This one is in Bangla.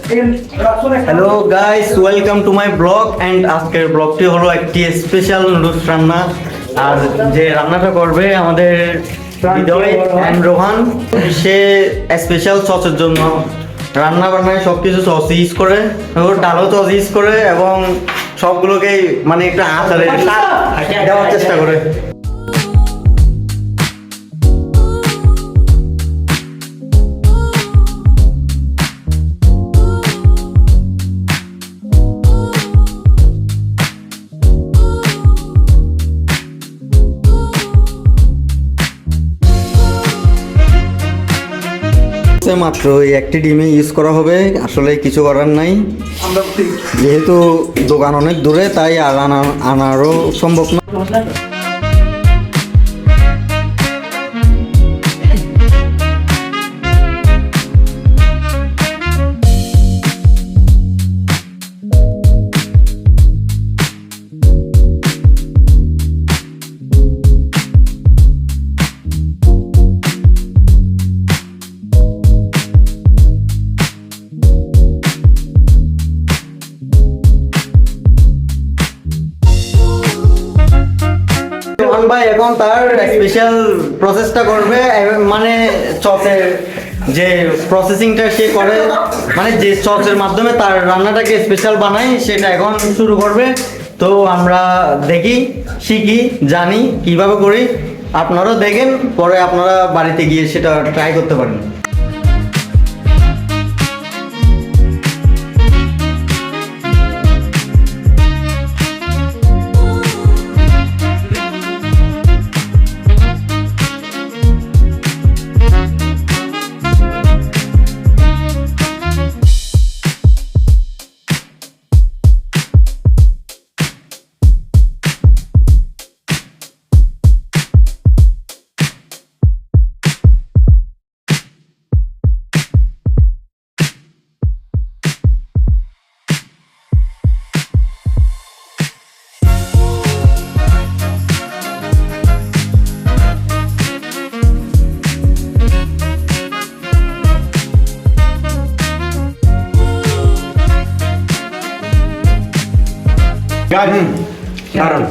Hello guys, welcome to my blog. And আজকের ব্লগটি হলো একটি স্পেশাল নুডলস রান্না। আর যে রান্নাটা করবে আমাদের হৃদয় অ্যান্ড রোহান, সে স্পেশাল সসের জন্য রান্না বান্নায় সব কিছু সস ইউজ করে, ডালও সস ইউজ করে এবং সবগুলোকেই মানে একটু আচারে দেওয়ার চেষ্টা করে। মাত্র এই একটি ডিমে ইউজ করা হবে, আসলে কিছু করার নাই। যেহেতু দোকান অনেক দূরে, তাই আর আনারও সম্ভব না। রোহান ভাই এখন তার স্পেশাল প্রসেসটা করবে, মানে চপের যে প্রসেসিংটা সে করে, মানে যে চপের মাধ্যমে তার রান্নাটাকে স্পেশাল বানায়, সেটা এখন শুরু করবে। তো আমরা দেখি, শিখি, জানি কিভাবে করি। আপনারাও দেখেন, পরে আপনারা বাড়িতে গিয়ে সেটা ট্রাই করতে পারেন। কারণ